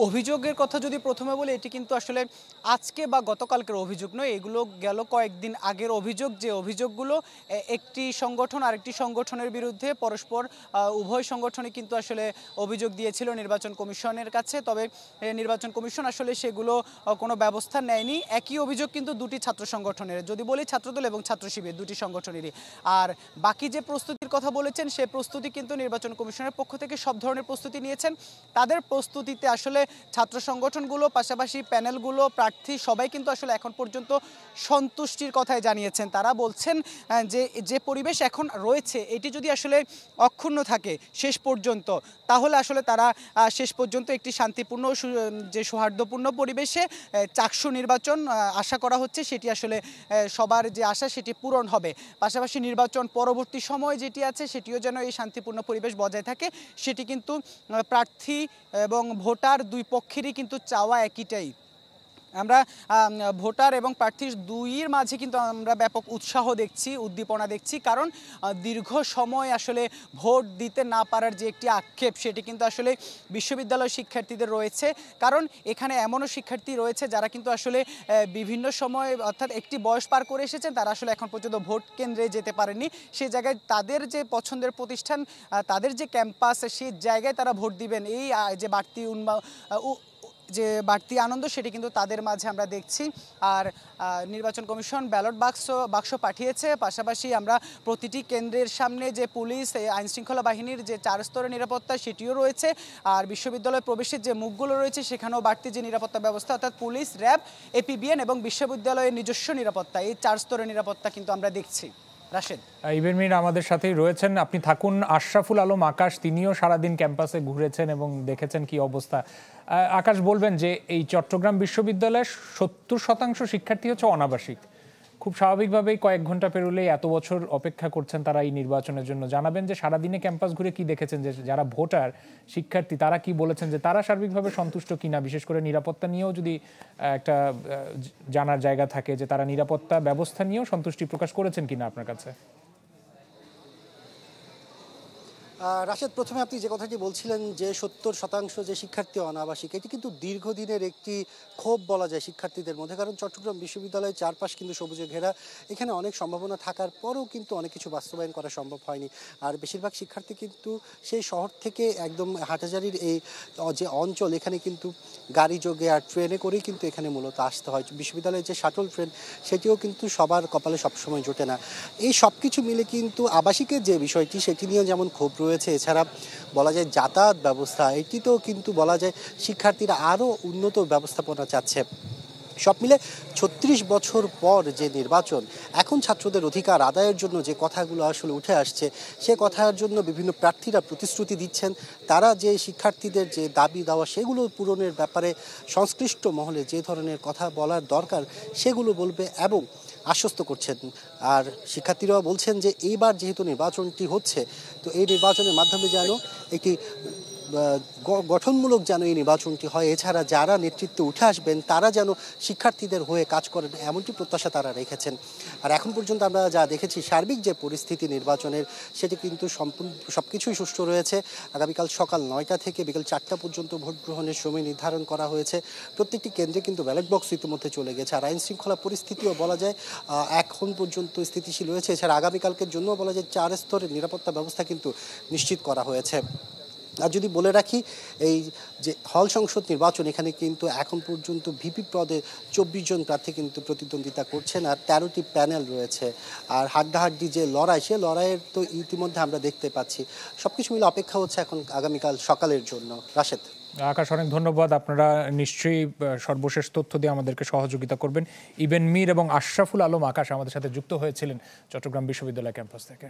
অভিযোগের কথা যদি প্রথমে বলি, এটি কিন্তু আসলে আজকে বা গতকালকের অভিযোগ নয়। এগুলো গেল কয়েকদিন আগের অভিযোগ, যে অভিযোগগুলো একটি সংগঠন আরেকটি সংগঠনের বিরুদ্ধে পরস্পর উভয় সংগঠনই কিন্তু আসলে অভিযোগ দিয়েছিল নির্বাচন কমিশনের কাছে। তবে নির্বাচন কমিশন আসলে সেগুলো কোনো ব্যবস্থা নেয়নি। একই অভিযোগ কিন্তু দুটি ছাত্র সংগঠনের, যদি বলি ছাত্রদল এবং ছাত্র শিবির দুটি সংগঠনেরই। আর বাকি যে প্রস্তুতির কথা বলেছেন, সে প্রস্তুতি কিন্তু নির্বাচন কমিশনের পক্ষ থেকে সব ধরনের প্রস্তুতি নিয়েছেন। তাদের প্রস্তুতিতে আসলে ছাত্র সংগঠনগুলো, পাশাপাশি প্যানেলগুলো, প্রার্থী সবাই কিন্তু আসলে এখন পর্যন্ত সন্তুষ্টির কথাই জানিয়েছেন। তারা বলছেন যে যে পরিবেশ এখন রয়েছে, এটি যদি আসলে অক্ষুণ্ণ থাকে শেষ পর্যন্ত, তাহলে আসলে তারা শেষ পর্যন্ত একটি শান্তিপূর্ণ যে সৌহার্দ্যপূর্ণ পরিবেশে চাকসু নির্বাচন আশা করা হচ্ছে, সেটি আসলে সবার যে আশা সেটি পূরণ হবে। পাশাপাশি নির্বাচন পরবর্তী সময় যেটি আছে, সেটিও যেন এই শান্তিপূর্ণ পরিবেশ বজায় থাকে, সেটি কিন্তু প্রার্থী এবং ভোটার দুই পক্ষেরই কিন্তু চাওয়া একইটাই। আমরা ভোটার এবং প্রার্থীর দুইয়ের মাঝে কিন্তু আমরা ব্যাপক উৎসাহ দেখছি, উদ্দীপনা দেখছি। কারণ দীর্ঘ সময় আসলে ভোট দিতে না পারার যে একটি আক্ষেপ, সেটি কিন্তু আসলে বিশ্ববিদ্যালয় শিক্ষার্থীদের রয়েছে। কারণ এখানে এমনও শিক্ষার্থী রয়েছে যারা কিন্তু আসলে বিভিন্ন সময়, অর্থাৎ একটি বয়স পার করে এসেছেন, তারা আসলে এখন পর্যন্ত ভোট কেন্দ্রে যেতে পারেননি। সেই জায়গায় তাদের যে পছন্দের প্রতিষ্ঠান, তাদের যে ক্যাম্পাস, সেই জায়গায় তারা ভোট দিবেন, এই যে বাড়তি আনন্দ, সেটি কিন্তু তাদের মাঝে আমরা দেখছি। আর নির্বাচন কমিশন ব্যালট বাক্স পাঠিয়েছে। পাশাপাশি আমরা প্রতিটি কেন্দ্রের সামনে যে পুলিশ, আইনশৃঙ্খলা বাহিনীর যে 4 স্তরের নিরাপত্তা, সেটিও রয়েছে। আর বিশ্ববিদ্যালয় প্রবেশের যে মুখগুলো রয়েছে, সেখানেও বাড়তি যে নিরাপত্তা ব্যবস্থা, অর্থাৎ পুলিশ, র্যাব, এপিবিএন এবং বিশ্ববিদ্যালয়ের নিজস্ব নিরাপত্তা, এই 4 স্তরের নিরাপত্তা কিন্তু আমরা দেখছি। রাশেদ, ইবেন মীর আমাদের সাথেই রয়েছেন, আপনি থাকুন। আশরাফুল আলম আকাশ, তিনিও সারাদিন ক্যাম্পাসে ঘুরেছেন এবং দেখেছেন কি অবস্থা। আকাশ, বলবেন যে এই চট্টগ্রাম বিশ্ববিদ্যালয়ের 70% শিক্ষার্থী হচ্ছে অনাবাসিক। খুব স্বাভাবিকভাবেই কয়েক ঘন্টা পেরোলেই এত বছর অপেক্ষা করছেন তারা এই নির্বাচনের জন্য। জানাবেন যে সারাদিনে ক্যাম্পাস ঘুরে কি দেখেছেন, যে যারা ভোটার শিক্ষার্থী তারা কি বলেছেন, যে তারা সার্বিকভাবে সন্তুষ্ট কিনা, বিশেষ করে নিরাপত্তা নিয়েও যদি একটা জানার জায়গা থাকে, যে তারা নিরাপত্তা ব্যবস্থা নিয়েও সন্তুষ্টি প্রকাশ করেছেন কিনা আপনার কাছে। রাশেদ, প্রথমে আপনি যে কথাটি বলছিলেন যে 70% যে শিক্ষার্থী অনাবাসিক, এটি কিন্তু দীর্ঘদিনের একটি ক্ষোভ বলা যায় শিক্ষার্থীদের মধ্যে। কারণ চট্টগ্রাম বিশ্ববিদ্যালয়ের চারপাশ কিন্তু সবুজে ঘেরা, এখানে অনেক সম্ভাবনা থাকার পরেও কিন্তু অনেক কিছু বাস্তবায়ন করা সম্ভব হয়নি। আর বেশিরভাগ শিক্ষার্থী কিন্তু সেই শহর থেকে একদম হাটাজারির এই যে অঞ্চল, এখানে কিন্তু গাড়ি যোগে আর ট্রেনে করেই কিন্তু এখানে মূলত আসতে হয়। বিশ্ববিদ্যালয়ের যে শাটল ট্রেন, সেটিও কিন্তু সবার কপালে সবসময় জোটে না। এই সব কিছু মিলে কিন্তু আবাসিকের যে বিষয়টি, সেটি নিয়ে যেমন ক্ষোভ রয়েছে, এছাড়া বলা যায় যাতায়াত ব্যবস্থা, এটিতেও কিন্তু বলা যায় শিক্ষার্থীরা আরও উন্নত ব্যবস্থাপনা চাচ্ছে। সব মিলে 36 বছর পর যে নির্বাচন, এখন ছাত্রদের অধিকার আদায়ের জন্য যে কথাগুলো আসলে উঠে আসছে, সে কথার জন্য বিভিন্ন প্রার্থীরা প্রতিশ্রুতি দিচ্ছেন। তারা যে শিক্ষার্থীদের যে দাবি দেওয়া, সেগুলো পূরণের ব্যাপারে সংশ্লিষ্ট মহলে যে ধরনের কথা বলার দরকার, সেগুলো বলবে এবং আশ্বস্ত করছেন। আর শিক্ষার্থীরাও বলছেন যে এইবার যেহেতু নির্বাচনটি হচ্ছে, তো এই নির্বাচনের মাধ্যমে যেন একটি গঠনমূলক যেন এই নির্বাচনটি হয়। এছাড়া যারা নেতৃত্বে উঠে আসবেন, তারা যেন শিক্ষার্থীদের হয়ে কাজ করেন, এমনটি প্রত্যাশা তারা রেখেছেন। আর এখন পর্যন্ত আমরা যা দেখেছি, সার্বিক যে পরিস্থিতি নির্বাচনের, সেটি কিন্তু সবকিছুই সুষ্ঠু রয়েছে। আগামীকাল সকাল 9টা থেকে বিকেল 4টা পর্যন্ত ভোট গ্রহণের সময় নির্ধারণ করা হয়েছে। প্রত্যেকটি কেন্দ্রে কিন্তু ব্যালট বক্স ইতিমধ্যে চলে গেছে। আর আইন শৃঙ্খলা পরিস্থিতিও বলা যায় এখন পর্যন্ত স্থিতিশীল রয়েছে। এছাড়া আগামীকালকের জন্য বলা যায় 4 স্তরের নিরাপত্তা ব্যবস্থা কিন্তু নিশ্চিত করা হয়েছে। আর যদি বলে রাখি, এই যে হল সংসদ নির্বাচন, এখানে কিন্তু এখন পর্যন্ত ভিপি পদে 24 জন প্রার্থী কিন্তু প্রতিদ্বন্দ্বিতা করছেন, আর 13টি প্যানেল রয়েছে। আর হাড্ডাহাড্ডি যে লড়াই, সে লড়াইয়ের তো ইতিমধ্যে আমরা দেখতে পাচ্ছি। সবকিছু মিলে অপেক্ষা হচ্ছে এখন আগামীকাল সকালের জন্য। রাশেদ, আকাশ, অনেক ধন্যবাদ। আপনারা নিশ্চয়ই সর্বশেষ তথ্য দিয়ে আমাদেরকে সহযোগিতা করবেন। ইবেন মীর এবং আশরাফুল আলম আকাশ আমাদের সাথে যুক্ত হয়েছিলেন চট্টগ্রাম বিশ্ববিদ্যালয় ক্যাম্পাস থেকে।